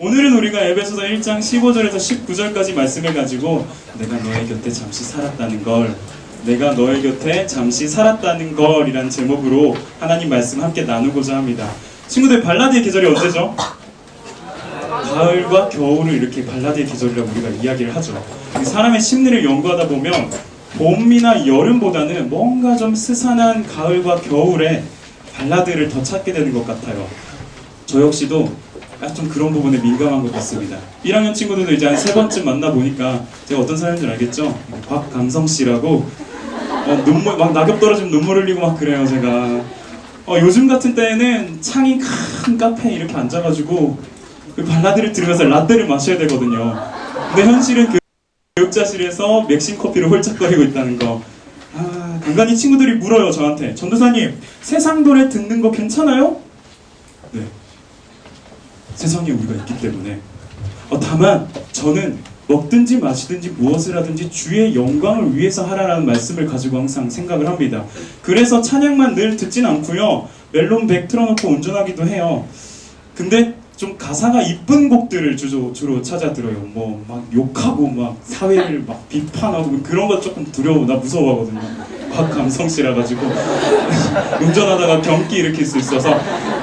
오늘은 우리가 에베소서 1장 15절에서 19절까지 말씀을 가지고 내가 너의 곁에 잠시 살았다는 걸, 내가 너의 곁에 잠시 살았다는 걸 이란 제목으로 하나님 말씀 함께 나누고자 합니다. 친구들, 발라드의 계절이 언제죠? 가을과 겨울을 이렇게 발라드의 계절이라고 우리가 이야기를 하죠. 사람의 심리를 연구하다 보면 봄이나 여름보다는 뭔가 좀 스산한 가을과 겨울에 발라드를 더 찾게 되는 것 같아요. 저 역시도 좀 그런 부분에 민감한 것 같습니다. 1학년 친구들도 이제 한 3번쯤 만나보니까 제가 어떤 사람인 줄 알겠죠? 곽감성씨라고 눈물, 막 낙엽 떨어지면 눈물 흘리고 막 그래요, 제가. 요즘 같은 때에는 창이 큰 카페에 이렇게 앉아가지고 그 발라드를 들으면서 라떼를 마셔야 되거든요. 근데 현실은 그 교육자실에서 맥심 커피를 홀짝거리고 있다는 거. 간간히 친구들이 물어요, 저한테. 전도사님, 세상 노래 듣는 거 괜찮아요? 네. 세상에 우리가 있기 때문에. 다만 저는 먹든지 마시든지 무엇을 하든지 주의 영광을 위해서 하라는 말씀을 가지고 항상 생각을 합니다. 그래서 찬양만 늘 듣진 않고요, 멜론 100 틀어놓고 운전하기도 해요. 근데 좀 가사가 이쁜 곡들을 주로 찾아 들어요. 뭐 막 욕하고 막 사회를 막 비판하고 그런 거 조금 두려워, 나 무서워하거든요. 곽감성씨라 가지고 운전하다가 경기 일으킬 수 있어서.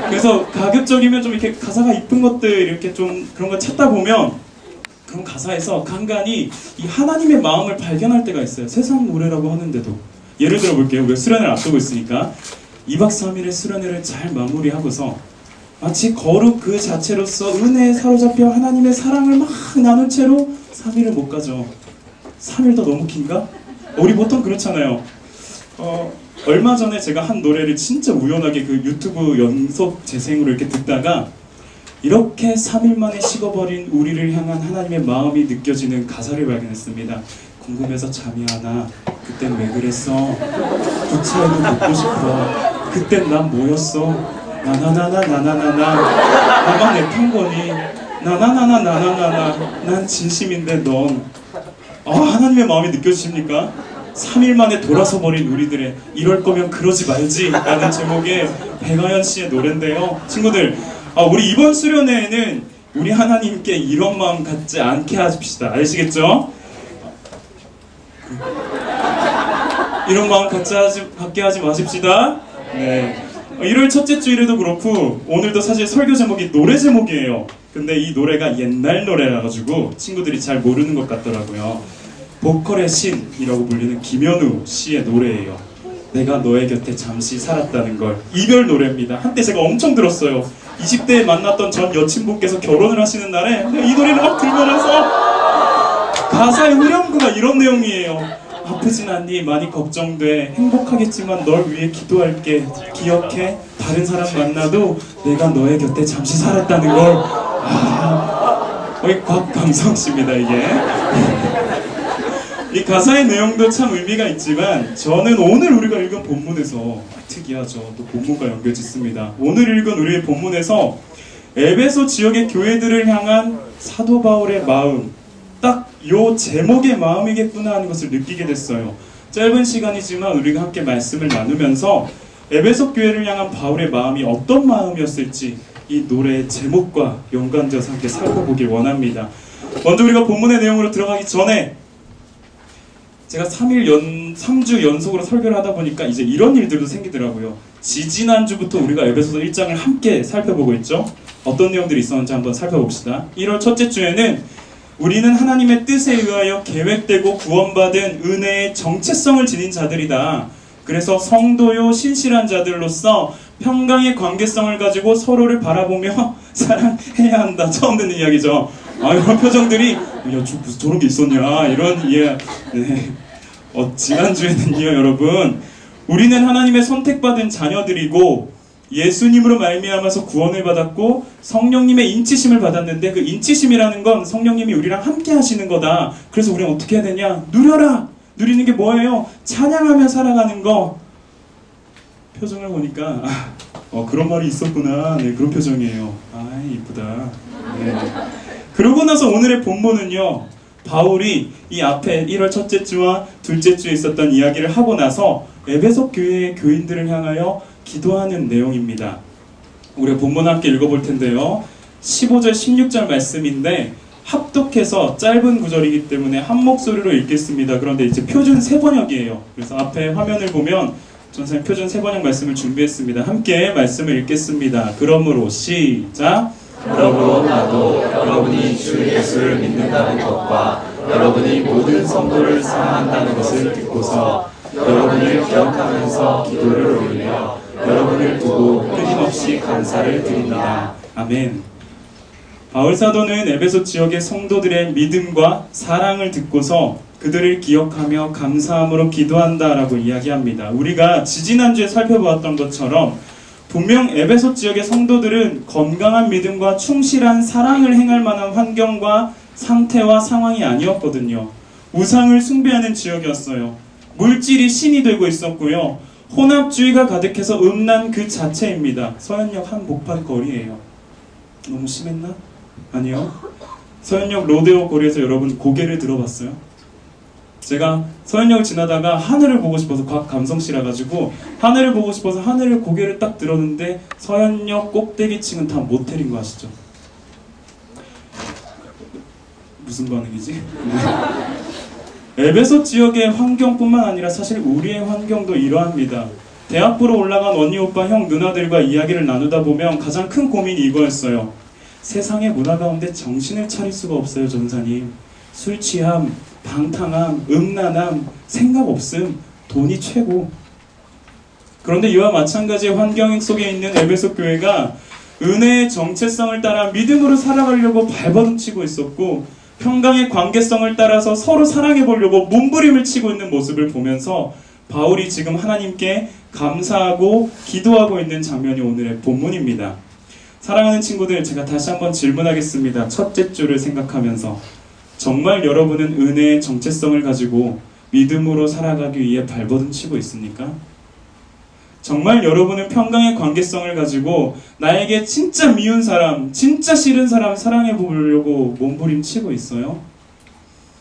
그래서 가급적이면 좀 이렇게 가사가 이쁜 것들 이렇게 좀 그런 거 찾다 보면 그런 가사에서 간간히 이 하나님의 마음을 발견할 때가 있어요. 세상 노래라고 하는데도. 예를 들어 볼게요. 우리가 수련회를 앞두고 있으니까 2박 3일의 수련회를 잘 마무리하고서 마치 거룩 그 자체로서 은혜에 사로잡혀 하나님의 사랑을 막 나눈 채로 3일을 못 가죠. 3일 더 너무 긴가? 우리 보통 그렇잖아요. 얼마 전에 제가 한 노래를 진짜 우연하게 그 유튜브 연속 재생으로 이렇게 듣다가 이렇게 3일 만에 식어버린 우리를 향한 하나님의 마음이 느껴지는 가사를 발견했습니다. 궁금해서 잠이 안 와. 그땐 왜 그랬어? 부채도 묻고 싶어. 그땐 난 뭐였어? 나나나나나나나. 나만 내 편거니. 나나나나나나나. 난 진심인데 넌. 하나님의 마음이 느껴지십니까? 3일 만에 돌아서버린 우리들의 이럴 거면 그러지 말지 라는 제목의 백아연 씨의 노래인데요. 친구들, 우리 이번 수련회에는 우리 하나님께 이런 마음 갖지 않게 하십시다. 아시겠죠? 이런 마음 갖게 하지 마십시다. 네. 1월 첫째 주일에도 그렇고 오늘도 사실 설교 제목이 노래 제목이에요. 근데 이 노래가 옛날 노래라 가지고 친구들이 잘 모르는 것 같더라고요. 보컬의 신이라고 불리는 김현우 씨의 노래예요. 내가 너의 곁에 잠시 살았다는 걸. 이별 노래입니다. 한때 제가 엄청 들었어요. 20대에 만났던 전 여친분께서 결혼을 하시는 날에 이 노래를 막 들면서 가사의 후렴구가 이런 내용이에요. 아프진 않니? 많이 걱정돼. 행복하겠지만 널 위해 기도할게. 기억해. 다른 사람 만나도 내가 너의 곁에 잠시 살았다는 걸. 거의 곽감성씨입니다, 이게. 이 가사의 내용도 참 의미가 있지만 저는 오늘 우리가 읽은 본문에서 특이하죠. 또 본문과 연결 짓습니다. 오늘 읽은 우리의 본문에서 에베소 지역의 교회들을 향한 사도 바울의 마음, 딱 요 제목의 마음이겠구나 하는 것을 느끼게 됐어요. 짧은 시간이지만 우리가 함께 말씀을 나누면서 에베소 교회를 향한 바울의 마음이 어떤 마음이었을지 이 노래의 제목과 연관되어서 함께 살펴보길 원합니다. 먼저 우리가 본문의 내용으로 들어가기 전에 제가 3주 연속으로 설교를 하다 보니까 이제 이런 일들도 생기더라고요. 지지난주부터 우리가 에베소서 1장을 함께 살펴보고 있죠. 어떤 내용들이 있었는지 한번 살펴봅시다. 1월 첫째 주에는 우리는 하나님의 뜻에 의하여 계획되고 구원받은 은혜의 정체성을 지닌 자들이다. 그래서 성도요 신실한 자들로서 평강의 관계성을 가지고 서로를 바라보며 사랑해야 한다. 처음 듣는 이야기죠. 이런 표정들이 무슨 저런 게 있었냐 이런 이해. 네. 지난주에는요 여러분, 우리는 하나님의 선택받은 자녀들이고 예수님으로 말미암아서 구원을 받았고 성령님의 인치심을 받았는데 그 인치심이라는 건 성령님이 우리랑 함께 하시는 거다. 그래서 우리는 어떻게 해야 되냐? 누려라! 누리는 게 뭐예요? 찬양하며 살아가는 거. 표정을 보니까 그런 말이 있었구나. 네, 그런 표정이에요. 이쁘다. 네. 그러고 나서 오늘의 본문은요, 바울이 이 앞에 1월 첫째 주와 둘째 주에 있었던 이야기를 하고 나서 에베소 교회의 교인들을 향하여 기도하는 내용입니다. 우리가 본문 함께 읽어볼 텐데요. 15절 16절 말씀인데 합독해서 짧은 구절이기 때문에 한 목소리로 읽겠습니다. 그런데 이제 표준 세번역이에요. 그래서 앞에 화면을 보면 전사님 표준 세번역 말씀을 준비했습니다. 함께 말씀을 읽겠습니다. 그러므로 시작. 그러므로 나도 여러분이 주 예수를 믿는다는 것과 여러분이 모든 성도를 사랑한다는 것을 듣고서 여러분을 기억하면서 기도를 올리며 여러분을 두고 끊임없이 감사를 드립니다. 아멘. 바울 사도는 에베소 지역의 성도들의 믿음과 사랑을 듣고서 그들을 기억하며 감사함으로 기도한다라고 이야기합니다. 우리가 지지난주에 살펴보았던 것처럼 분명 에베소 지역의 성도들은 건강한 믿음과 충실한 사랑을 행할 만한 환경과 상태와 상황이 아니었거든요. 우상을 숭배하는 지역이었어요. 물질이 신이 되고 있었고요. 혼합주의가 가득해서 음란 그 자체입니다. 서현역 한복판 거리예요. 너무 심했나? 아니요. 서현역 로데오 거리에서 여러분 고개를 들어봤어요? 제가 서현역을 지나다가 하늘을 보고 싶어서 감성씨라 가지고 하늘을 보고 싶어서 하늘을 고개를 딱 들었는데 서현역 꼭대기층은 다 모텔인 거 아시죠? 무슨 반응이지? 에베소 지역의 환경뿐만 아니라 사실 우리의 환경도 이러합니다. 대학부로 올라간 언니, 오빠, 형, 누나들과 이야기를 나누다 보면 가장 큰 고민이 이거였어요. 세상의 문화 가운데 정신을 차릴 수가 없어요, 전사님. 술 취함, 방탕함, 음란함, 생각 없음, 돈이 최고. 그런데 이와 마찬가지의 환경 속에 있는 에베소 교회가 은혜의 정체성을 따라 믿음으로 살아가려고 발버둥치고 있었고 평강의 관계성을 따라서 서로 사랑해보려고 몸부림을 치고 있는 모습을 보면서 바울이 지금 하나님께 감사하고 기도하고 있는 장면이 오늘의 본문입니다. 사랑하는 친구들, 제가 다시 한번 질문하겠습니다. 첫째 줄을 생각하면서 정말 여러분은 은혜의 정체성을 가지고 믿음으로 살아가기 위해 발버둥치고 있습니까? 정말 여러분은 평강의 관계성을 가지고 나에게 진짜 미운 사람, 진짜 싫은 사람 사랑해보려고 몸부림치고 있어요?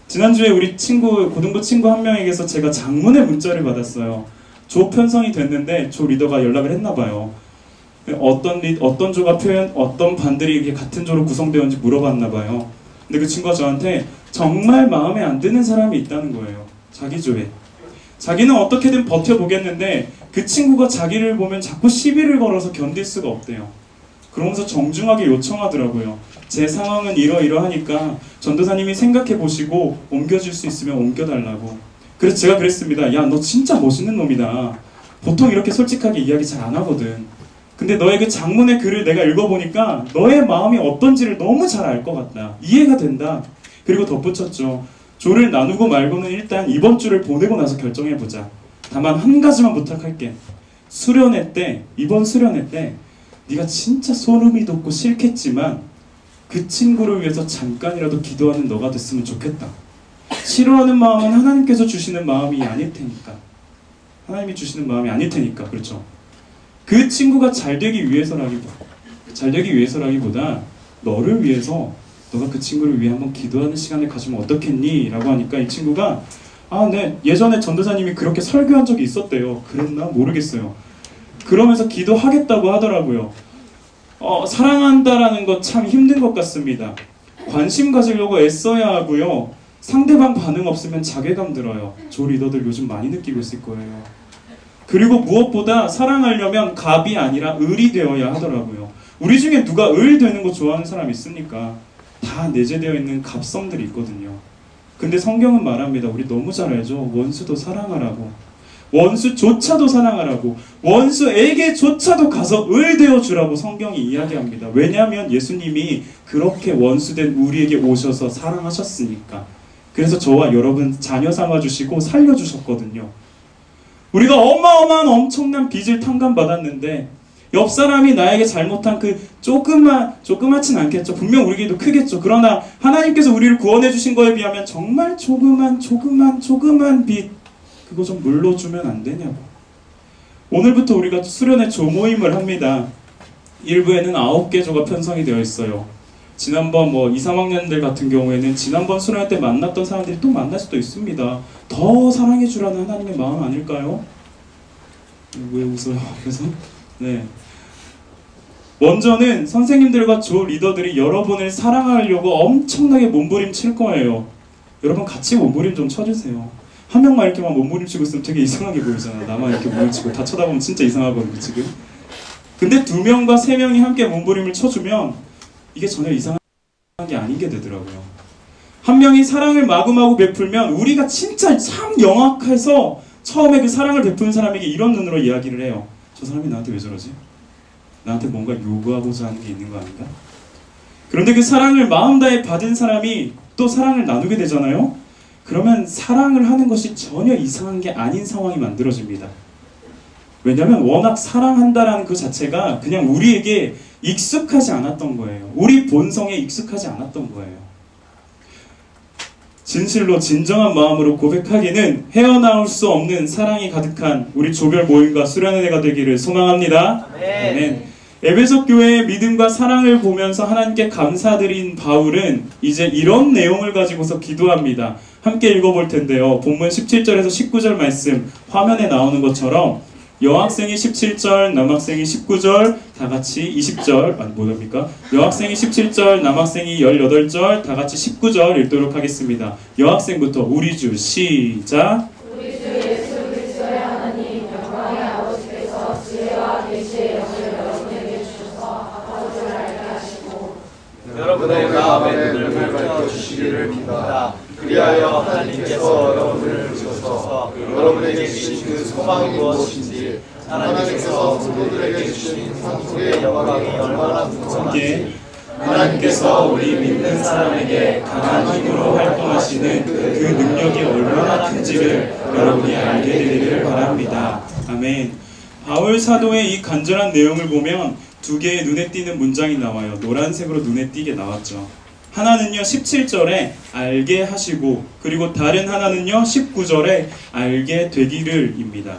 지난주에 우리 고등부 친구 한 명에게서 제가 장문의 문자를 받았어요. 조 편성이 됐는데 조 리더가 연락을 했나봐요. 어떤 조가 어떤 반들이 이렇게 같은 조로 구성되었는지 물어봤나봐요. 근데 그 친구가 저한테 정말 마음에 안 드는 사람이 있다는 거예요. 자기 조에. 자기는 어떻게든 버텨보겠는데 그 친구가 자기를 보면 자꾸 시비를 걸어서 견딜 수가 없대요. 그러면서 정중하게 요청하더라고요. 제 상황은 이러이러하니까 전도사님이 생각해보시고 옮겨줄 수 있으면 옮겨달라고. 그래서 제가 그랬습니다. 야, 너 진짜 멋있는 놈이다. 보통 이렇게 솔직하게 이야기 잘 안 하거든. 근데 너의 그 장문의 글을 내가 읽어보니까 너의 마음이 어떤지를 너무 잘 알 것 같다. 이해가 된다. 그리고 덧붙였죠. 조를 나누고 말고는 일단 이번 주를 보내고 나서 결정해보자. 다만 한 가지만 부탁할게. 수련회 때, 이번 수련회 때 네가 진짜 소름이 돋고 싫겠지만 그 친구를 위해서 잠깐이라도 기도하는 너가 됐으면 좋겠다. 싫어하는 마음은 하나님께서 주시는 마음이 아닐 테니까. 하나님이 주시는 마음이 아닐 테니까. 그렇죠? 그 친구가 잘 되기 위해서라기보다 너를 위해서 너가 그 친구를 위해 한번 기도하는 시간을 가지면 어떻겠니? 라고 하니까 이 친구가 네, 예전에 전도사님이 그렇게 설교한 적이 있었대요. 그랬나? 모르겠어요. 그러면서 기도하겠다고 하더라고요. 사랑한다라는 것 참 힘든 것 같습니다. 관심 가지려고 애써야 하고요. 상대방 반응 없으면 자괴감 들어요. 조 리더들 요즘 많이 느끼고 있을 거예요. 그리고 무엇보다 사랑하려면 갑이 아니라 을이 되어야 하더라고요. 우리 중에 누가 을 되는 거 좋아하는 사람 있습니까? 다 내재되어 있는 갑성들이 있거든요. 근데 성경은 말합니다. 우리 너무 잘 알죠? 원수도 사랑하라고. 원수조차도 사랑하라고. 원수에게조차도 가서 을 되어주라고 성경이 이야기합니다. 왜냐하면 예수님이 그렇게 원수된 우리에게 오셔서 사랑하셨으니까. 그래서 저와 여러분 자녀 삼아주시고 살려주셨거든요. 우리가 어마어마한 엄청난 빚을 탕감받았는데 옆 사람이 나에게 잘못한 그 조그맣진 않겠죠. 분명 우리에게도 크겠죠. 그러나 하나님께서 우리를 구원해 주신 거에 비하면 정말 조그만 빚 그거 좀 물러주면 안 되냐고. 오늘부터 우리가 수련회 조모임을 합니다. 1부에는 9개 조가 편성이 되어 있어요. 지난번 2, 3학년들 같은 경우에는 지난번 수련회 때 만났던 사람들이 또 만날 수도 있습니다. 더 사랑해 주라는 하나님의 마음 아닐까요? 왜 웃어요? 그래서 네. 먼저는 선생님들과 조 리더들이 여러분을 사랑하려고 엄청나게 몸부림칠 거예요. 여러분 같이 몸부림 좀 쳐주세요. 한 명만 이렇게만 몸부림치고 있으면 되게 이상하게 보이잖아. 나만 이렇게 몸부림치고 다 쳐다보면 진짜 이상하거든요 지금. 근데 2명과 3명이 함께 몸부림을 쳐주면 이게 전혀 이상한 게 아닌 게 되더라고요. 한 명이 사랑을 마구마구 베풀면 우리가 진짜 참 영악해서 처음에 그 사랑을 베푸는 사람에게 이런 눈으로 이야기를 해요. 저 사람이 나한테 왜 저러지? 나한테 뭔가 요구하고자 하는 게 있는 거 아닌가? 그런데 그 사랑을 마음 다해 받은 사람이 또 사랑을 나누게 되잖아요? 그러면 사랑을 하는 것이 전혀 이상한 게 아닌 상황이 만들어집니다. 왜냐하면 워낙 사랑한다라는 그 자체가 그냥 우리에게 익숙하지 않았던 거예요. 우리 본성에 익숙하지 않았던 거예요. 진실로 진정한 마음으로 고백하기는 헤어나올 수 없는 사랑이 가득한 우리 조별 모임과 수련의 해가 되기를 소망합니다. 아멘. 에베소 교회의 믿음과 사랑을 보면서 하나님께 감사드린 바울은 이제 이런 내용을 가지고서 기도합니다. 함께 읽어볼 텐데요. 본문 17절에서 19절 말씀 화면에 나오는 것처럼 여학생이 17절, 남학생이 19절, 다 같이 20절, 아니 뭐랍니까? 여학생이 17절, 남학생이 18절, 다 같이 19절 읽도록 하겠습니다. 여학생부터 우리 주 시작. 우리 주 예수 그리스도의 하나님 영광의 아버지께서 지혜와 계시의 영을 여러분에게 주셔서 아버지를 알게 하시고 여러분의 마음의 눈을 밝혀주시기를 빕니다. 그리하여 하나님께서 여러분을 부르셔서 여러분에게 주신 그 소망이 무엇인지 하나님께서 성도들에게 주신 상속의 영광이 얼마나 풍성한지 하나님께서 우리 믿는 사람에게 강한 힘으로 활동하시는 그 능력이 얼마나 큰지를 여러분이 알게 되기를 바랍니다. 아멘. 바울 사도의 이 간절한 내용을 보면 두 개의 눈에 띄는 문장이 나와요. 노란색으로 눈에 띄게 나왔죠. 하나는요 17절에 알게 하시고, 그리고 다른 하나는요 19절에 알게 되기를 입니다.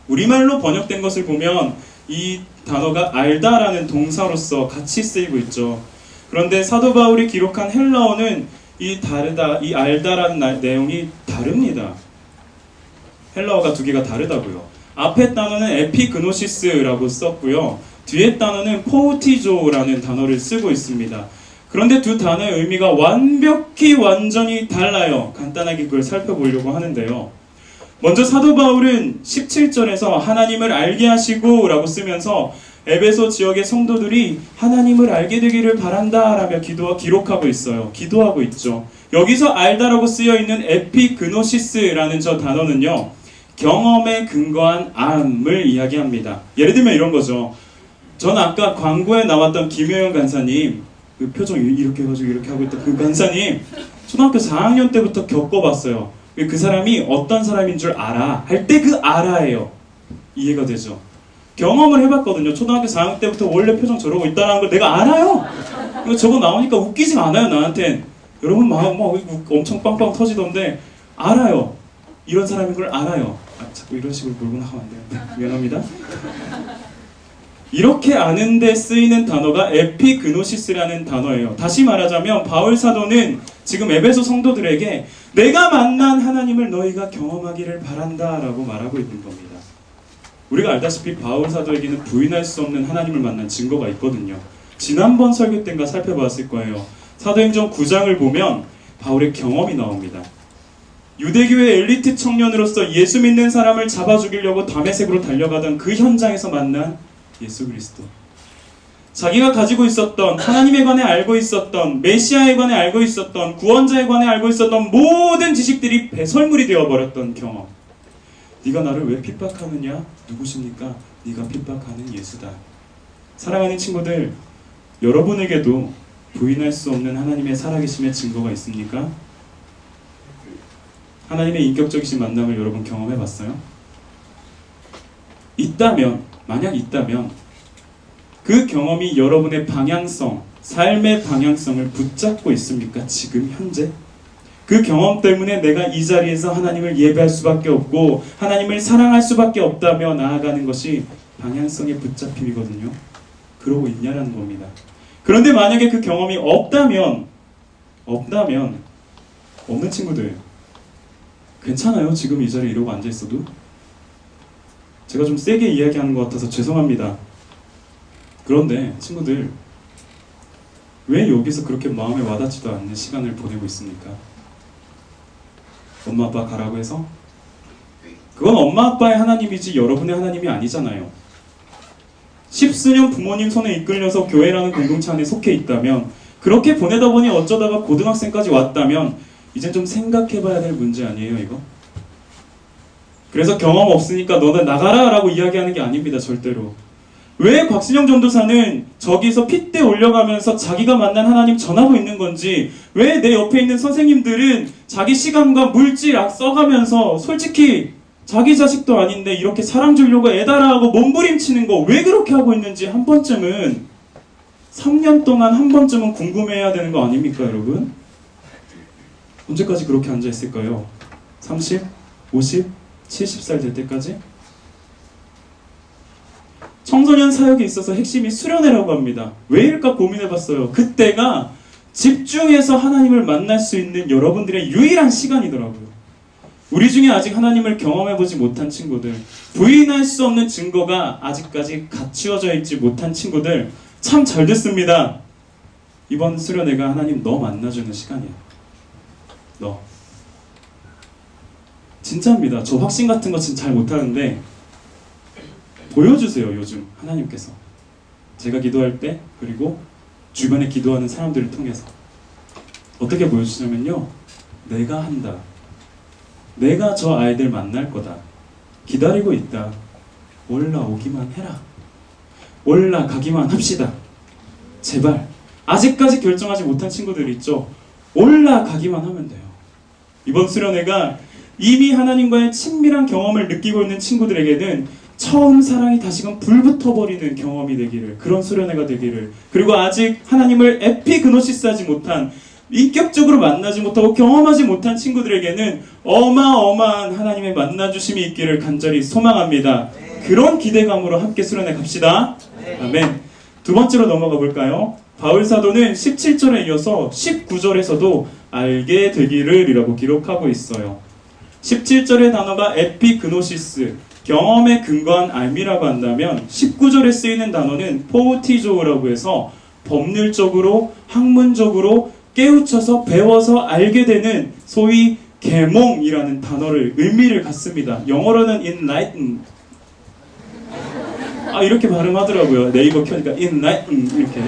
우리말로 번역된 것을 보면 이 단어가 알다라는 동사로서 같이 쓰이고 있죠. 그런데 사도 바울이 기록한 헬라어는 이 다르다, 이 알다라는 내용이 다릅니다. 헬라어가 두 개가 다르다고요. 앞에 단어는 에피그노시스라고 썼고요. 뒤에 단어는 포우티조라는 단어를 쓰고 있습니다. 그런데 두 단어의 의미가 완전히 달라요. 간단하게 그걸 살펴보려고 하는데요. 먼저 사도 바울은 17절에서 하나님을 알게 하시고 라고 쓰면서 에베소 지역의 성도들이 하나님을 알게 되기를 바란다 라며 기록하고 있어요. 기도하고 있죠. 여기서 알다라고 쓰여있는 에피그노시스라는 저 단어는요, 경험에 근거한 암을 이야기합니다. 예를 들면 이런 거죠. 전 아까 광고에 나왔던 김효영 간사님, 그 표정 이렇게 해가지고 이렇게 하고 있던 그 간사님 초등학교 4학년 때부터 겪어봤어요. 그 사람이 어떤 사람인 줄 알아 할 때 그 알아예요. 이해가 되죠? 경험을 해봤거든요. 초등학교 4학년 때부터 원래 표정 저러고 있다는 걸 내가 알아요. 저거 나오니까 웃기지가 않아요 나한텐. 여러분 막 엄청 빵빵 터지던데 알아요. 이런 사람인 걸 알아요. 자꾸 이런 식으로 몰고 나가면 안 돼요. 미안합니다. 이렇게 아는데 쓰이는 단어가 에피그노시스라는 단어예요. 다시 말하자면 바울 사도는 지금 에베소 성도들에게 내가 만난 하나님을 너희가 경험하기를 바란다 라고 말하고 있는 겁니다. 우리가 알다시피 바울 사도에게는 부인할 수 없는 하나님을 만난 증거가 있거든요. 지난번 설교 때인가 살펴봤을 거예요. 사도행전 9장을 보면 바울의 경험이 나옵니다. 유대교의 엘리트 청년으로서 예수 믿는 사람을 잡아 죽이려고 다메섹으로 달려가던 그 현장에서 만난 예수 그리스도. 자기가 가지고 있었던, 하나님에 관해 알고 있었던, 메시아에 관해 알고 있었던, 구원자에 관해 알고 있었던 모든 지식들이 배설물이 되어버렸던 경험. 네가 나를 왜 핍박하느냐? 누구십니까? 네가 핍박하는 예수다. 사랑하는 친구들, 여러분에게도 부인할 수 없는 하나님의 살아계심의 증거가 있습니까? 하나님의 인격적이신 만남을 여러분 경험해봤어요? 있다면, 만약 있다면 그 경험이 여러분의 방향성, 삶의 방향성을 붙잡고 있습니까? 지금 현재? 그 경험 때문에 내가 이 자리에서 하나님을 예배할 수밖에 없고 하나님을 사랑할 수밖에 없다며 나아가는 것이 방향성의 붙잡힘이거든요. 그러고 있냐라는 겁니다. 그런데 만약에 그 경험이 없다면 없는 친구들 괜찮아요? 지금 이 자리에 이러고 앉아있어도? 제가 좀 세게 이야기하는 것 같아서 죄송합니다. 그런데 친구들, 왜 여기서 그렇게 마음에 와닿지도 않는 시간을 보내고 있습니까? 엄마 아빠 가라고 해서? 그건 엄마 아빠의 하나님이지 여러분의 하나님이 아니잖아요. 십수년 부모님 손에 이끌려서 교회라는 공동체 안에 속해 있다면, 그렇게 보내다 보니 어쩌다가 고등학생까지 왔다면 이제 좀 생각해봐야 될 문제 아니에요, 이거? 그래서 경험 없으니까 너는 나가라 라고 이야기하는 게 아닙니다, 절대로. 왜 곽신영 전도사는 저기서 핏대 올려가면서 자기가 만난 하나님 전하고 있는 건지, 왜 내 옆에 있는 선생님들은 자기 시간과 물질 써가면서 솔직히 자기 자식도 아닌데 이렇게 사랑 주려고 애달아하고 몸부림치는 거 왜 그렇게 하고 있는지 한 번쯤은, 3년 동안 한 번쯤은 궁금해야 되는 거 아닙니까, 여러분? 언제까지 그렇게 앉아있을까요? 30? 50? 70살 될 때까지? 청소년 사역에 있어서 핵심이 수련회라고 합니다. 왜일까 고민해봤어요. 그때가 집중해서 하나님을 만날 수 있는 여러분들의 유일한 시간이더라고요. 우리 중에 아직 하나님을 경험해보지 못한 친구들, 부인할 수 없는 증거가 아직까지 갖추어져 있지 못한 친구들, 참 잘 됐습니다. 이번 수련회가 하나님 너 만나주는 시간이야. 너. 진짜입니다. 저 확신 같은 거 진짜 잘 못하는데 보여주세요. 요즘 하나님께서 제가 기도할 때, 그리고 주변에 기도하는 사람들을 통해서 어떻게 보여주냐면요, 내가 한다, 내가 저 아이들 만날 거다, 기다리고 있다, 올라오기만 해라, 올라가기만 합시다. 제발 아직까지 결정하지 못한 친구들 있죠? 올라가기만 하면 돼요. 이번 수련회가 이미 하나님과의 친밀한 경험을 느끼고 있는 친구들에게는 처음 사랑이 다시금 불붙어버리는 경험이 되기를, 그런 수련회가 되기를, 그리고 아직 하나님을 에피그노시스 하지 못한, 인격적으로 만나지 못하고 경험하지 못한 친구들에게는 어마어마한 하나님의 만나주심이 있기를 간절히 소망합니다. 그런 기대감으로 함께 수련회 갑시다. 아멘. 두 번째로 넘어가 볼까요? 바울 사도는 17절에 이어서 19절에서도 알게 되기를 이라고 기록하고 있어요. 17절의 단어가 에피그노시스, 경험에 근거한 알미라고 한다면, 19절에 쓰이는 단어는 포티조라고 해서 법률적으로, 학문적으로 깨우쳐서 배워서 알게 되는 소위 계몽이라는 단어를, 의미를 갖습니다. 영어로는 enlighten, 이렇게 발음하더라고요. 네이버 켜니까 enlighten 이렇게.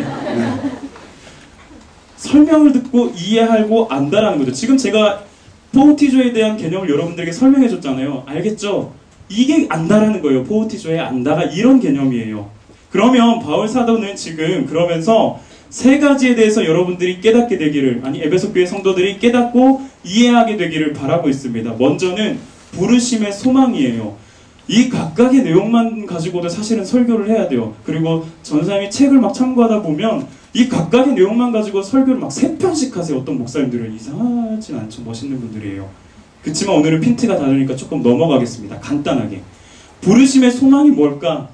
설명을 듣고 이해하고 안다라는 거죠. 지금 제가 포티조에 대한 개념을 여러분들에게 설명해 줬잖아요. 알겠죠? 이게 안다라는 거예요. 포티조의 안다가 이런 개념이에요. 그러면 바울 사도는 지금 그러면서 세 가지에 대해서 여러분들이 깨닫게 되기를, 아니 에베소 교회 성도들이 깨닫고 이해하게 되기를 바라고 있습니다. 먼저는 부르심의 소망이에요. 이 각각의 내용만 가지고도 사실은 설교를 해야 돼요. 그리고 전사님이 책을 막 참고하다 보면 이 각각의 내용만 가지고 설교를 막 3편씩 하세요. 어떤 목사님들은 이상하진 않죠. 멋있는 분들이에요. 그렇지만 오늘은 핀트가 다르니까 조금 넘어가겠습니다. 간단하게. 부르심의 소망이 뭘까?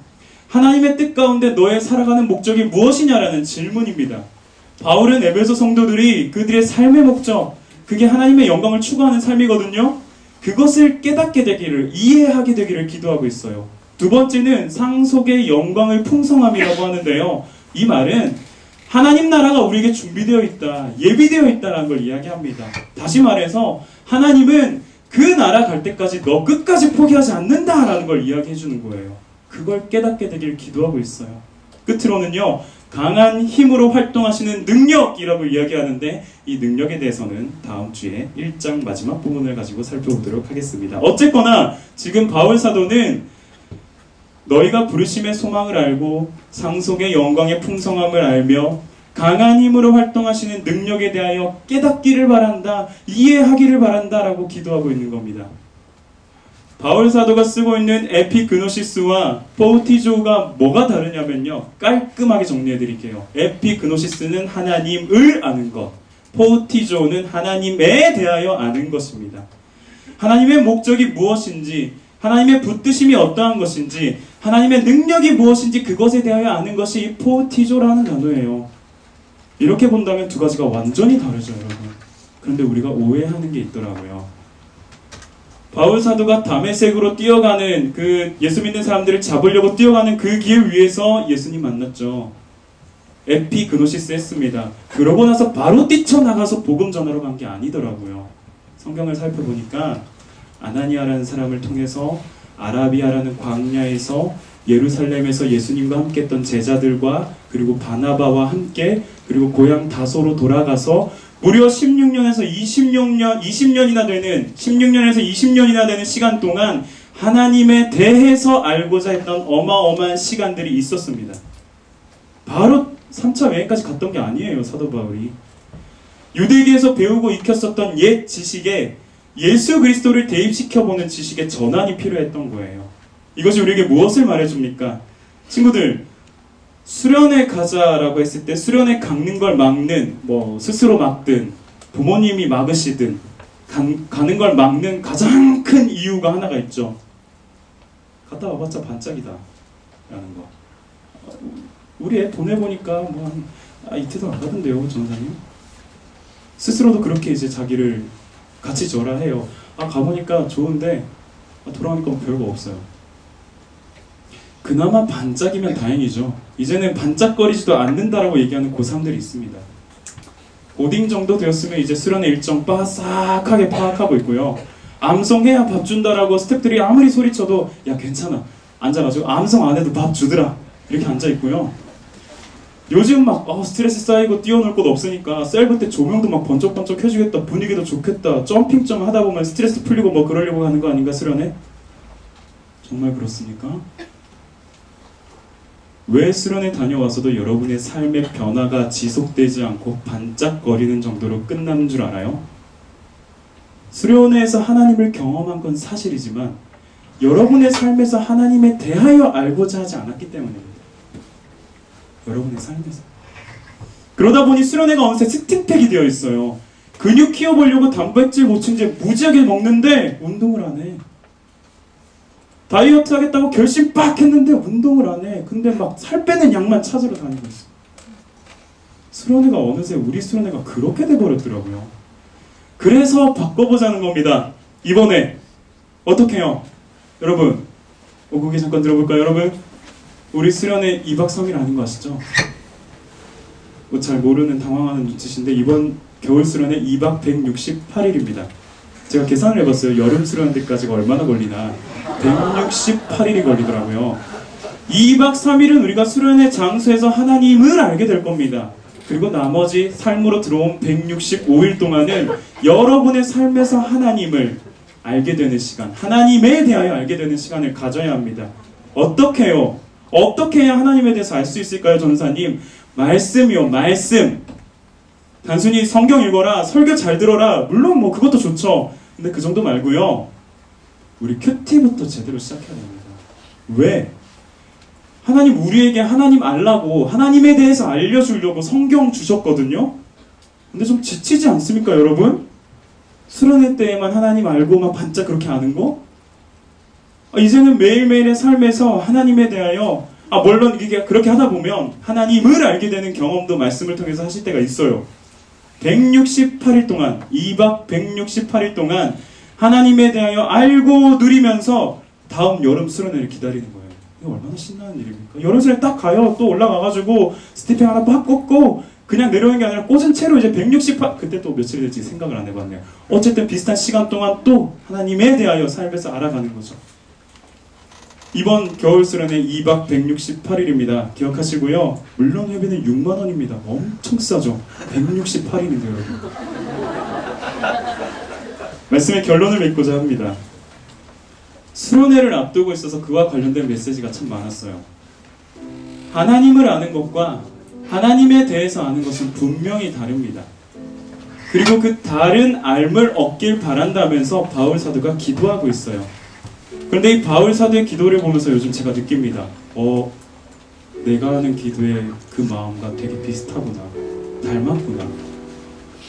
하나님의 뜻 가운데 너의 살아가는 목적이 무엇이냐라는 질문입니다. 바울은 에베소 성도들이 그들의 삶의 목적, 그게 하나님의 영광을 추구하는 삶이거든요. 그것을 깨닫게 되기를, 이해하게 되기를 기도하고 있어요. 두 번째는 상속의 영광의 풍성함이라고 하는데요. 이 말은 하나님 나라가 우리에게 준비되어 있다, 예비되어 있다는 걸 이야기합니다. 다시 말해서 하나님은 그 나라 갈 때까지 너 끝까지 포기하지 않는다라는 걸 이야기해 주는 거예요. 그걸 깨닫게 되기를 기도하고 있어요. 끝으로는요, 강한 힘으로 활동하시는 능력이라고 이야기하는데, 이 능력에 대해서는 다음 주에 1장 마지막 부분을 가지고 살펴보도록 하겠습니다. 어쨌거나 지금 바울 사도는 너희가 부르심의 소망을 알고 상속의 영광의 풍성함을 알며 강한 힘으로 활동하시는 능력에 대하여 깨닫기를 바란다, 이해하기를 바란다 라고 기도하고 있는 겁니다. 바울 사도가 쓰고 있는 에피그노시스와 포티조가 뭐가 다르냐면요, 깔끔하게 정리해 드릴게요. 에피그노시스는 하나님을 아는 것, 포티조는 하나님에 대하여 아는 것입니다. 하나님의 목적이 무엇인지, 하나님의 붙드심이 어떠한 것인지, 하나님의 능력이 무엇인지 그것에 대하여 아는 것이 포티조라는 단어예요. 이렇게 본다면 두 가지가 완전히 다르죠, 여러분. 그런데 우리가 오해하는 게 있더라고요. 바울 사도가 다메섹으로 뛰어가는, 그 예수 믿는 사람들을 잡으려고 뛰어가는 그 길 위에서 예수님 만났죠. 에피그노시스 했습니다. 그러고 나서 바로 뛰쳐나가서 복음 전하러 간 게 아니더라고요. 성경을 살펴보니까 아나니아라는 사람을 통해서 아라비아라는 광야에서 예루살렘에서 예수님과 함께 했던 제자들과 그리고 바나바와 함께 그리고 고향 다소로 돌아가서 무려 16년에서 20년이나 되는 16년에서 20년이나 되는 시간 동안 하나님에 대해서 알고자 했던 어마어마한 시간들이 있었습니다. 바로 3차 여행까지 갔던 게 아니에요. 사도 바울이 유대계에서 배우고 익혔었던 옛 지식에 예수 그리스도를 대입시켜보는 지식의 전환이 필요했던 거예요. 이것이 우리에게 무엇을 말해줍니까? 친구들, 수련회 가자라고 했을 때 수련회 가는 걸 막는, 스스로 막든 부모님이 막으시든 가는 걸 막는 가장 큰 이유가 하나가 있죠. 갔다 와봤자 반짝이다 라는 거. 우리 애 보내보니까 이틀도 안 가던데요, 전사님. 스스로도 그렇게 이제 자기를 같이 절하해요. 가보니까 좋은데 돌아오니까 별거 없어요. 그나마 반짝이면 다행이죠. 이제는 반짝거리지도 않는다라고 얘기하는 고3들이 있습니다. 고딩 정도 되었으면 이제 수련회 일정 빠삭하게 파악하고 있고요. 암송해야 밥 준다라고 스태프들이 아무리 소리쳐도 야 괜찮아 앉아가지고 암송 안 해도 밥 주더라 이렇게 앉아있고요. 요즘 스트레스 쌓이고 뛰어놀 곳 없으니까 셀브 때 조명도 번쩍번쩍 켜주겠다, 분위기도 좋겠다, 점핑 좀 하다 보면 스트레스 풀리고 그러려고 하는 거 아닌가 수련회? 정말 그렇습니까? 왜 수련회 다녀와서도 여러분의 삶의 변화가 지속되지 않고 반짝거리는 정도로 끝나는 줄 알아요? 수련회에서 하나님을 경험한 건 사실이지만 여러분의 삶에서 하나님에 대하여 알고자 하지 않았기 때문입니다. 여러분의 삶에서. 그러다 보니 수련회가 어느새 스팀팩이 되어 있어요. 근육 키워보려고 단백질 보충제 무지하게 먹는데 운동을 안 해. 다이어트 하겠다고 결심 빡 했는데 운동을 안 해. 근데 살 빼는 약만 찾으러 다니고 있어. 수련회가 어느새 우리 수련회가 그렇게 돼버렸더라고요. 그래서 바꿔보자는 겁니다. 이번에 어떻게 해요? 여러분 오곡에 잠깐 들어볼까요? 여러분 우리 수련회 2박 3일 아닌 거 아시죠? 잘 모르는 당황하는 눈치신데 이번 겨울 수련회 2박 168일입니다. 제가 계산을 해봤어요. 여름 수련회까지가 얼마나 걸리나 168일이 걸리더라고요. 2박 3일은 우리가 수련회 장소에서 하나님을 알게 될 겁니다. 그리고 나머지 삶으로 들어온 165일 동안은 여러분의 삶에서 하나님을 알게 되는 시간, 하나님에 대하여 알게 되는 시간을 가져야 합니다. 어떻게 해요? 어떻게 해야 하나님에 대해서 알 수 있을까요, 전사님? 말씀이요, 말씀. 단순히 성경 읽어라, 설교 잘 들어라, 물론 그것도 좋죠. 근데 그 정도 말고요. 우리 큐티부터 제대로 시작해야 됩니다. 왜? 하나님 우리에게 하나님 알라고, 하나님에 대해서 알려주려고 성경 주셨거든요. 근데 좀 지치지 않습니까, 여러분? 수련회 때에만 하나님 알고 반짝 그렇게 아는 거? 이제는 매일매일의 삶에서 하나님에 대하여 물론 이게 그렇게 하다 보면 하나님을 알게 되는 경험도 말씀을 통해서 하실 때가 있어요. 168일 동안 2박 168일 동안 하나님에 대하여 알고 누리면서 다음 여름 수련회를 기다리는 거예요. 이거 얼마나 신나는 일입니까? 여름 수련회 딱 가요. 또 올라가가지고 스티펜 하나 빡 꽂고 그냥 내려오는 게 아니라 꽂은 채로 이제 168 그때 또 며칠이 될지 생각을 안 해봤네요. 어쨌든 비슷한 시간 동안 또 하나님에 대하여 삶에서 알아가는 거죠. 이번 겨울 수련회 2박 168일입니다. 기억하시고요. 물론 회비는 6만원입니다. 엄청 싸죠. 168일인데 여러분. 말씀의 결론을 맺고자 합니다. 수련회를 앞두고 있어서 그와 관련된 메시지가 참 많았어요. 하나님을 아는 것과 하나님에 대해서 아는 것은 분명히 다릅니다. 그리고 그 다른 알을 얻길 바란다면서 바울 사도가 기도하고 있어요. 그런데 이 바울 사도의 기도를 보면서 요즘 제가 느낍니다. 내가 하는 기도의 그 마음과 되게 비슷하구나. 닮았구나.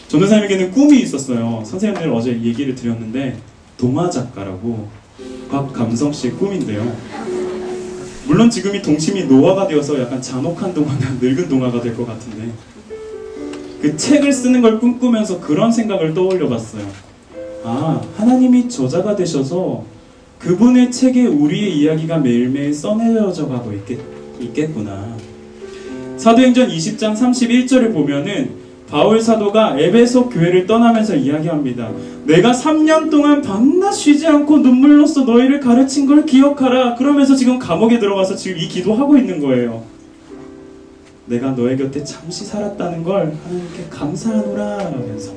전도사님에게는 꿈이 있었어요. 선생님들 어제 얘기를 드렸는데 동화 작가라고 박감성씨의 꿈인데요. 물론 지금이 동심이 노화가 되어서 약간 잔혹한 동화나 늙은 동화가 될 것 같은데 그 책을 쓰는 걸 꿈꾸면서 그런 생각을 떠올려 봤어요. 하나님이 저자가 되셔서 그분의 책에 우리의 이야기가 매일매일 써내려져 가고 있겠구나. 사도행전 20장 31절을 보면은 바울 사도가 에베소 교회를 떠나면서 이야기합니다. 내가 3년 동안 밤낮 쉬지 않고 눈물로써 너희를 가르친 걸 기억하라. 그러면서 지금 감옥에 들어가서 지금 이 기도하고 있는 거예요. 내가 너의 곁에 잠시 살았다는 걸 하나님께 감사하노라 하면서.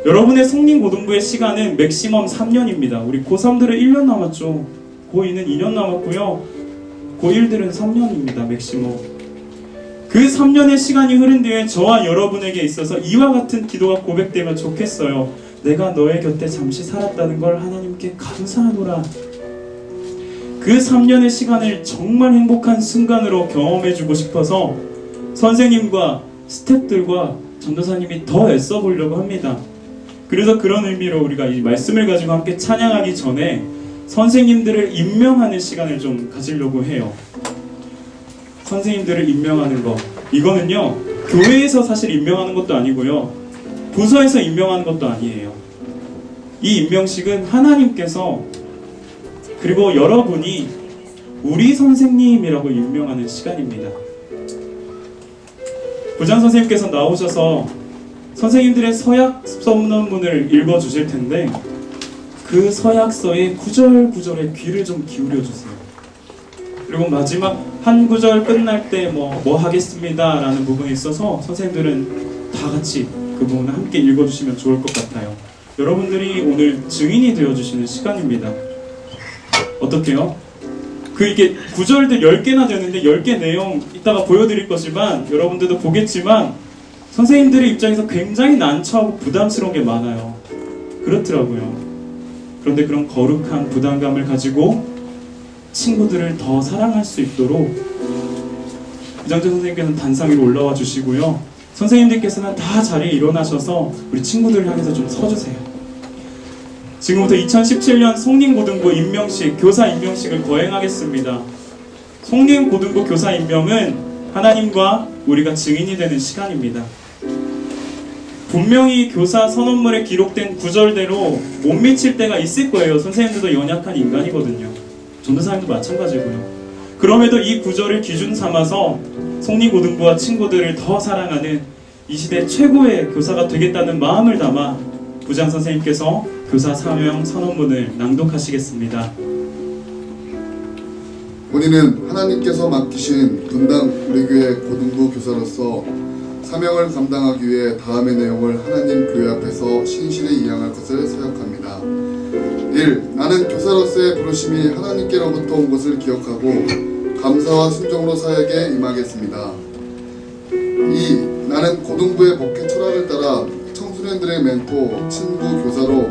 여러분의 성령 고등부의 시간은 맥시멈 3년입니다. 우리 고3들은 1년 남았죠. 고2는 2년 남았고요. 고1들은 3년입니다. 맥시멈. 그 3년의 시간이 흐른 뒤에 저와 여러분에게 있어서 이와 같은 기도가 고백되면 좋겠어요. 내가 너의 곁에 잠시 살았다는 걸 하나님께 감사하노라. 그 3년의 시간을 정말 행복한 순간으로 경험해주고 싶어서 선생님과 스태프들과 전도사님이 더 애써보려고 합니다. 그래서 그런 의미로 우리가 이 말씀을 가지고 함께 찬양하기 전에 선생님들을 임명하는 시간을 좀 가지려고 해요. 선생님들을 임명하는 거, 이거는요 교회에서 사실 임명하는 것도 아니고요 부서에서 임명하는 것도 아니에요. 이 임명식은 하나님께서 그리고 여러분이 우리 선생님이라고 임명하는 시간입니다. 부장 선생님께서 나오셔서 선생님들의 서약서 논문을 읽어주실 텐데 그 서약서의 구절구절에 귀를 좀 기울여주세요. 그리고 마지막 한 구절 끝날 때 뭐 하겠습니다 라는 부분이 있어서 선생님들은 다 같이 그 부분을 함께 읽어주시면 좋을 것 같아요. 여러분들이 오늘 증인이 되어주시는 시간입니다. 어떻게요? 이게 구절들 10개나 되는데 10개 내용 이따가 보여드릴 거지만 여러분들도 보겠지만 선생님들의 입장에서 굉장히 난처하고 부담스러운 게 많아요. 그렇더라고요. 그런데 그런 거룩한 부담감을 가지고 친구들을 더 사랑할 수 있도록 이장재 선생님께서는 단상 위로 올라와 주시고요. 선생님들께서는 다 자리에 일어나셔서 우리 친구들을 향해서 좀 서주세요. 지금부터 2017년 송림고등부 임명식, 교사 임명식을 거행하겠습니다. 송림고등부 교사 임명은 하나님과 우리가 증인이 되는 시간입니다. 분명히 교사 선언문에 기록된 구절대로 못 미칠 때가 있을 거예요. 선생님들도 연약한 인간이거든요. 전도사님도 마찬가지고요. 그럼에도 이 구절을 기준 삼아서 송림고등부와 친구들을 더 사랑하는 이 시대 최고의 교사가 되겠다는 마음을 담아 부장 선생님께서 교사 사명 선언문을 낭독하시겠습니다. 본인은 하나님께서 맡기신 분당 우리 교회 고등부 교사로서 사명을 감당하기 위해 다음의 내용을 하나님 교회 앞에서 신실히 이행할 것을 서약합니다. 1. 나는 교사로서의 부르심이 하나님께로부터 온 것을 기억하고 감사와 순종으로 사역에 임하겠습니다. 2. 나는 고등부의 목회 철학을 따라 청소년들의 멘토, 친구, 교사로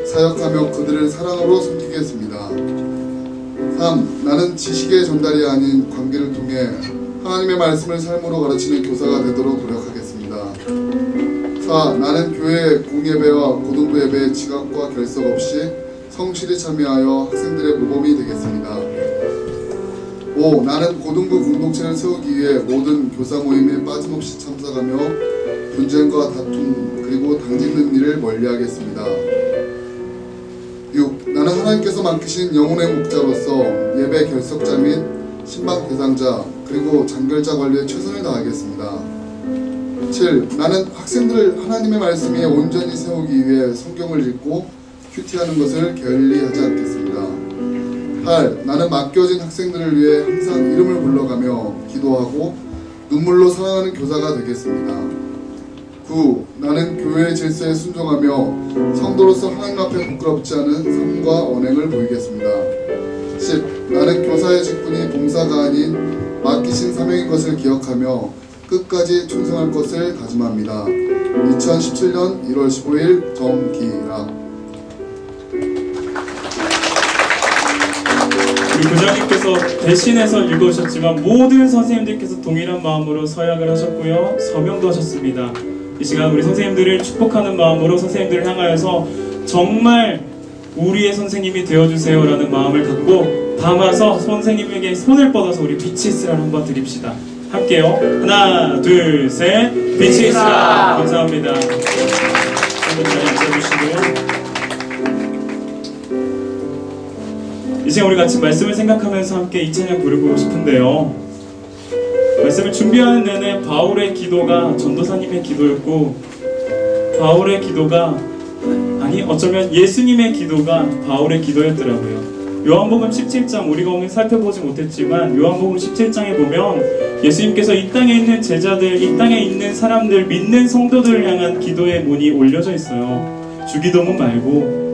사역하며 그들을 사랑으로 섬기겠습니다. 3. 나는 지식의 전달이 아닌 관계를 통해 하나님의 말씀을 삶으로 가르치는 교사가 되도록 노력하겠습니다. 4. 나는 교회 공예배와 고등부 예배에 지각과 결석 없이 성실히 참여하여 학생들의 모범이 되겠습니다. 5. 나는 고등부 공동체를 세우기 위해 모든 교사 모임에 빠짐없이 참석하며 분쟁과 다툼 그리고 당짓는 일을 멀리하겠습니다. 6. 나는 하나님께서 맡기신 영혼의 목자로서 예배 결석자 및 신방 대상자 그리고 장결자 관리에 최선을 다하겠습니다. 7. 나는 학생들을 하나님의 말씀 위에 온전히 세우기 위해 성경을 읽고 큐티하는 것을 게을리하지 않겠습니다. 8. 나는 맡겨진 학생들을 위해 항상 이름을 불러가며 기도하고 눈물로 사랑하는 교사가 되겠습니다. 9. 나는 교회의 질서에 순종하며 성도로서 하나님 앞에 부끄럽지 않은 삶과 언행을 보이겠습니다. 10. 나는 교사의 직분이 봉사가 아닌 맡기신 사명인 것을 기억하며 끝까지 충성할 것을 다짐합니다. 2017년 1월 15일 정기락. 우리 부장님께서 대신해서 읽어주셨지만 모든 선생님들께서 동일한 마음으로 서약을 하셨고요. 서명도 하셨습니다. 이 시간 우리 선생님들을 축복하는 마음으로 선생님들을 향하여서 정말 우리의 선생님이 되어주세요 라는 마음을 갖고 담아서 선생님에게 손을 뻗어서 우리 빛이 있으라 한번 드립시다. 함께요. 하나 둘 셋. 빛이 있으라. 감사합니다. 한번 자리 앉아주시고요. 이제 우리 같이 말씀을 생각하면서 함께 이 찬양 부르고 싶은데요. 말씀을 준비하는 내내 바울의 기도가 전도사님의 기도였고, 바울의 기도가 어쩌면 예수님의 기도가 바울의 기도였더라고요. 요한복음 17장, 우리가 오늘 살펴보지 못했지만 요한복음 17장에 보면 예수님께서 이 땅에 있는 제자들, 이 땅에 있는 사람들, 믿는 성도들을 향한 기도의 문이 올려져 있어요. 주기도문 말고.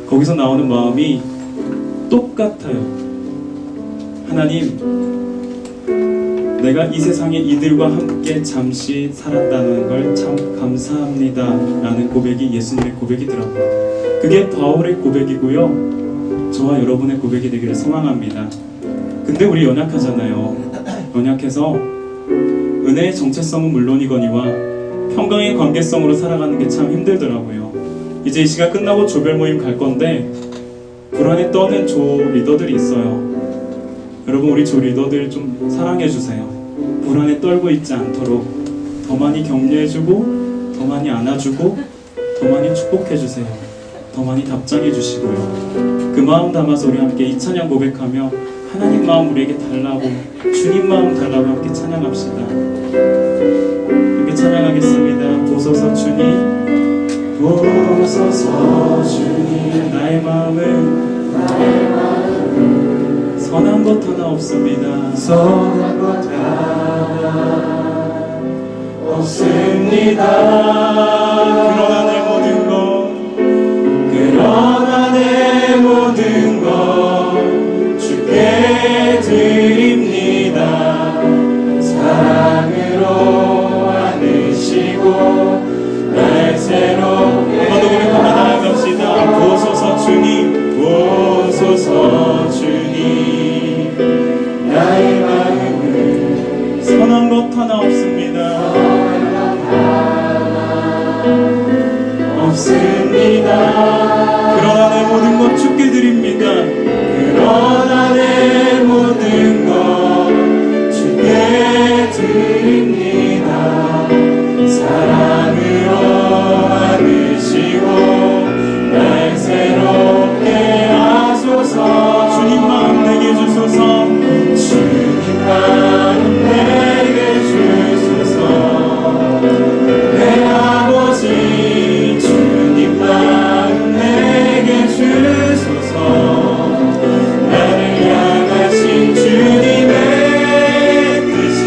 거기서 나오는 마음이 똑같아요. 하나님, 내가 이 세상에 이들과 함께 잠시 살았다는 걸 참 감사합니다 라는 고백이 예수님의 고백이더라고요. 그게 바울의 고백이고요, 저와 여러분의 고백이 되기를 소망합니다. 근데 우리 연약하잖아요. 연약해서 은혜의 정체성은 물론이거니와 평강의 관계성으로 살아가는 게 참 힘들더라고요. 이제 이 시간 끝나고 조별 모임 갈 건데 불안에 떠는 조 리더들이 있어요. 여러분, 우리 조 리더들 좀 사랑해주세요. 불안에 떨고 있지 않도록 더 많이 격려해주고, 더 많이 안아주고, 더 많이 축복해주세요. 더 많이 답장해주시고요. 그 마음 담아서 우리 함께 이 찬양 고백하며 하나님 마음 우리에게 달라고, 주님 마음 달라고 함께 찬양합시다. 함께 찬양하겠습니다. 보소서 주님, 보소서 주님, 나의 마음을 선한 것 하나 없습니다. 선한 것 하나 없습니다. 그러나 내 모든 것, 그러나 내 모든 것 주께 드립니다. 사랑으로 안으시고 날 새롭게 한번더 고백하며 나아갑시다. 보소서 주님, 보소서 주님, 나의 마음을 선한 것 하나 없습니다. 없습니다. 그러나 내 모든 것 주께 드립니다. 그러나 내 모든 것 주께 드립니다. 사랑으로 안으시고 날 새롭게 하소서. 주님 마음 내게 주소서. 주님 마음 내게 주소서. 내 아버지 주님 마음 내게 주소서. 나를 향하신 주님의 뜻이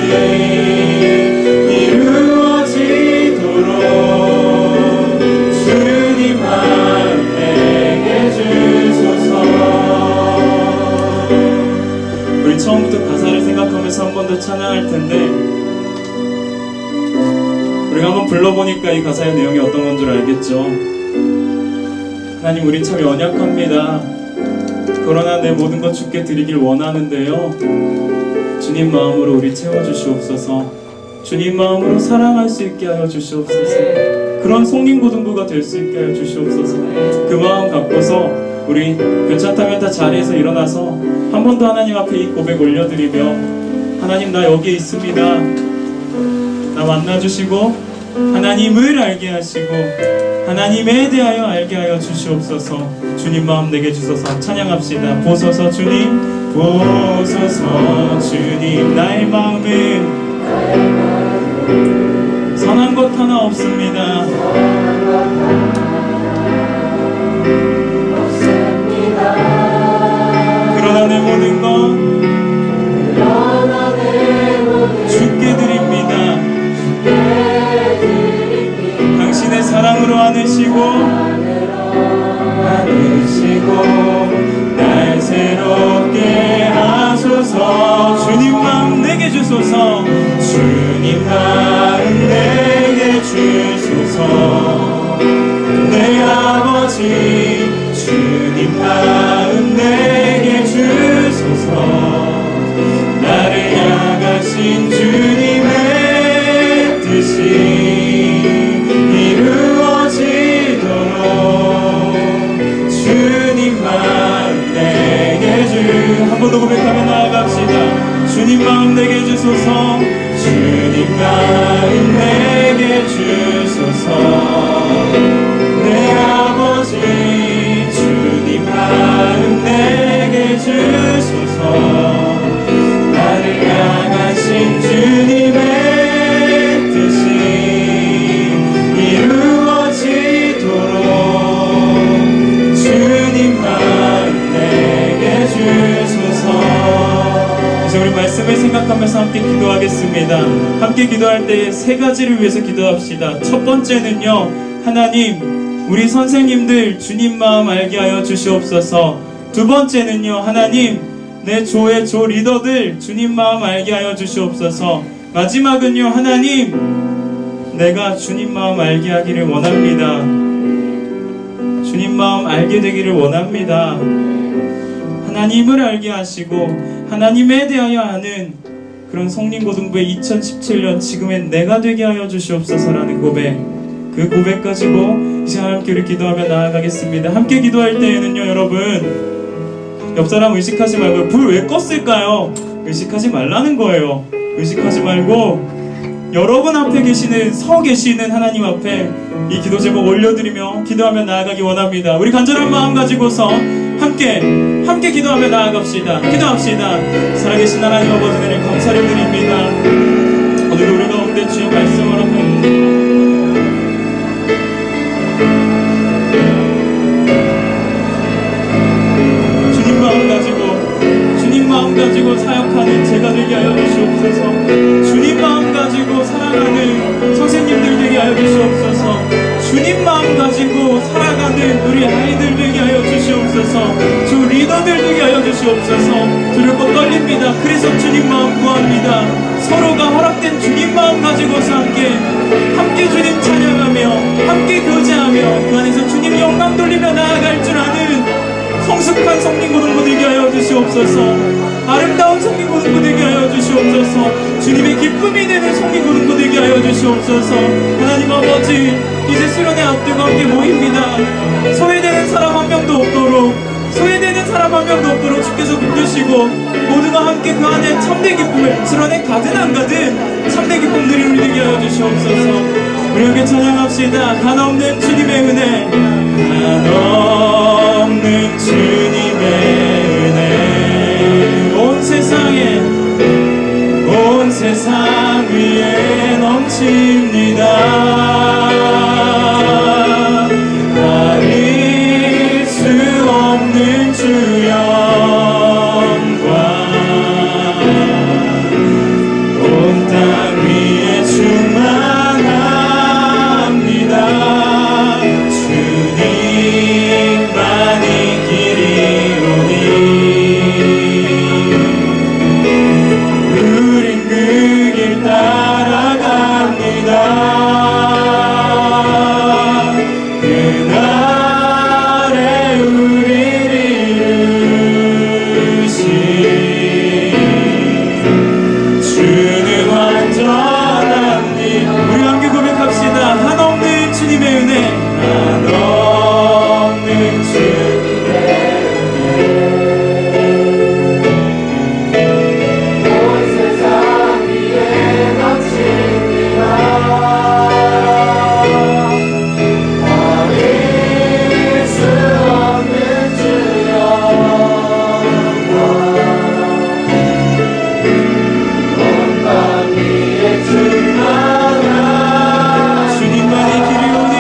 이루어지도록 주님 마음 내게 주소서. 우리 처음부터 가사를 생각하면서 한 번 더 찬양할 텐데, 우리가 한번 불러보니까 이 가사의 내용이 어떤 건 줄 알겠죠? 하나님, 우리 참 연약합니다. 그러나 내 모든 것 주께 드리길 원하는데요, 주님 마음으로 우리 채워주시옵소서. 주님 마음으로 사랑할 수 있게 하여 주시옵소서. 그런 송림고등부가 될 수 있게 하여 주시옵소서. 그 마음 갖고서 우리 괜찮다면 다 자리에서 일어나서 한 번 더 하나님 앞에 이 고백 올려드리며, 하나님, 나 여기에 있습니다. 나 만나주시고 하나님을 알게 하시고 하나님에 대하여 알게 하여 주시옵소서. 주님 마음 내게 주소서. 찬양합시다. 보소서 주님, 보소서 주님, 나의 마음은 선한 것 하나 없습니다. 그러나 내 모든 것 주께 드립니다. 당신의 사랑으로 안으시고 날 새롭게 하소서. 주님 마음 내게 주소서. 주님 마음 내게 주소서. 내 아버지 주님 마음 내게 주소서. 나를 향하신 주님의 뜻이 이루어지도록 주님 마음 내게 주. 한 번 더 고백하며 나아갑시다. 주님 마음 내게 주소서. 주님 마음 내게 주소서. 내 아버지 주님 마음 내게 주소서. 나를 이제 우리 말씀을 생각하면서 함께 기도하겠습니다. 함께 기도할 때 세 가지를 위해서 기도합시다. 첫 번째는요, 하나님, 우리 선생님들 주님 마음 알게 하여 주시옵소서. 두 번째는요, 하나님, 내 조의 조 리더들 주님 마음 알게 하여 주시옵소서. 마지막은요, 하나님, 내가 주님 마음 알게 하기를 원합니다. 주님 마음 알게 되기를 원합니다. 하나님을 알게 하시고 하나님에 대하여 아는 그런 성림고등부의 2017년 지금의 내가 되게 하여 주시옵소서라는 고백, 그 고백 가지고 이제 함께 우리 기도하며 나아가겠습니다. 함께 기도할 때에는요, 여러분, 옆 사람 의식하지 말고, 불 왜 껐을까요? 의식하지 말라는 거예요. 의식하지 말고 여러분 앞에 서 계시는 하나님 앞에 이 기도 제목 올려드리며 기도하며 나아가기 원합니다. 우리 간절한 마음 가지고서 함께 기도하며 나아갑시다. 기도합시다. 살아계신 하나님 아버지, 은혜를 감사를 드립니다. 오늘 우리 가운데 주의 말씀을 하며 주님 마음 가지고 사역하는 제가 되게 하여 주시옵소서. 주님 마음 가지고 살아가는 선생님들 되게 하여 주시옵소서. 주님 마음 가지고 살아가는 우리 아이들 되게 하여 주시옵소서. 주 리더들 되게 하여 주시옵소서. 두렵고 떨립니다. 그래서 주님 마음 구합니다. 서로가 허락된 주님 마음 가지고서 함께 주님 찬양하며 함께 교제하며 그 안에서 주님 영광 돌리며 나아갈 줄 아는 성숙한 성림고등부 되게 하여 주시옵소서. 아름다운 성림고등부 되게 하여 주시옵소서. 주님의 기쁨이 되는 성림고등부 되게 하여 주시옵소서. 하나님 아버지, 이제 수련회 앞두고 함께 모입니다. 소외되는 사람 한 명도 없도록 주께서 붙드시고 모두가 함께 그 안에 참된 기쁨을, 수련회 가든 안 가든 참된 기쁨 누리는 우리 되게 하여 주시옵소서. 우리 함께 찬양합시다. 한없는 주님의 은혜, 한없는 주님의 은혜, 온 세상 위에 넘칩니다. 가릴 수 없는 주 영광, 온 땅 위에 충만합니다. 주님만이 길이오니 우린 그 길 따라갑니다. 그날에 우리를 이루신 주는 완전합니다. 우리 함께 고백합시다. 한없는 주님의 은혜, 한없는 주님의 온 세상 위에 넘칩니다. 가릴 수 없는 주 영광, 온 땅 위에 충만한 주님만의 길이오니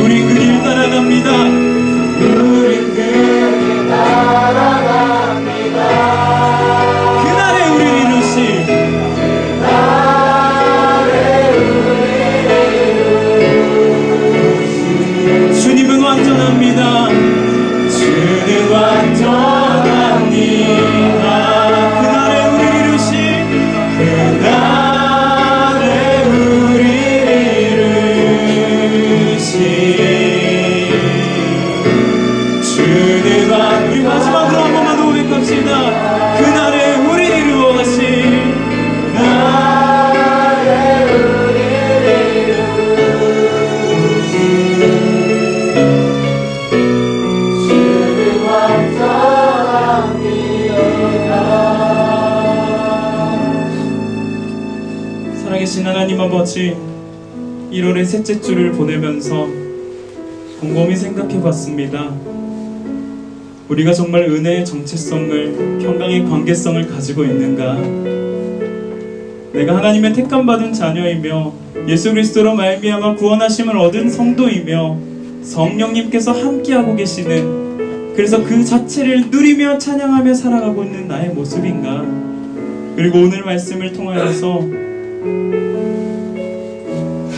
우린 그 길 따라갑니다. 우린 그 길 따라갑니다. 그날에 우리를 이루신 주님은 완전합니다. 주는 완전합니다. 그날에 우리를 이루신, 그날에 우리를 이루신 주는 우리 마지막으로 한 번만 더 고백합시다. 그날에 우리를 이루어가신, 그날에 우리를 이루신 주는 완전합니다. 살아계신 하나님 아버지, 1월의 셋째 주를 보내면서 곰곰이 생각해 봤습니다. 우리가 정말 은혜의 정체성을, 평강의 관계성을 가지고 있는가? 내가 하나님의 택함받은 자녀이며 예수 그리스도로 말미암아 구원하심을 얻은 성도이며 성령님께서 함께하고 계시는, 그래서 그 자체를 누리며 찬양하며 살아가고 있는 나의 모습인가? 그리고 오늘 말씀을 통하여서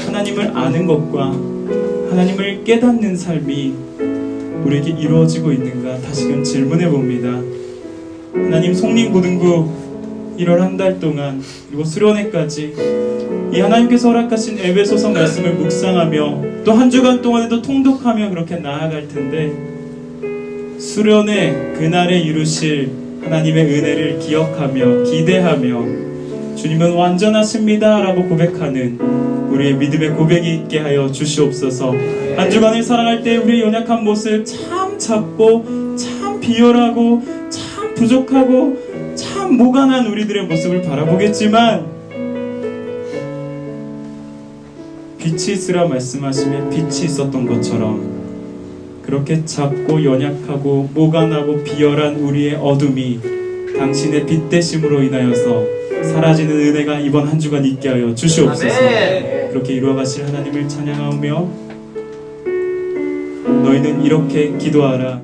하나님을 아는 것과 하나님을 깨닫는 삶이 우리에게 이루어지고 있는가 다시금 질문해 봅니다. 하나님, 송림고등부 1월 한 달 동안 그리고 수련회까지 이 하나님께서 허락하신 에베소서 말씀을 묵상하며 또 한 주간 동안에도 통독하며 그렇게 나아갈 텐데, 수련회 그날에 이루실 하나님의 은혜를 기억하며 기대하며 주님은 완전하십니다 라고 고백하는 우리의 믿음의 고백이 있게 하여 주시옵소서. 한 주간을 살아갈 때 우리의 연약한 모습, 참 작고 참 비열하고 참 부족하고 참 모간한 우리들의 모습을 바라보겠지만, 빛이 있으라 말씀하시며 빛이 있었던 것처럼 그렇게 작고 연약하고 모간하고 비열한 우리의 어둠이 당신의 빛 되심으로 인하여서 사라지는 은혜가 이번 한 주간 있게 하여 주시옵소서. 아멘. 그렇게 이루어가실 하나님을 찬양하며 너희는 이렇게 기도하라.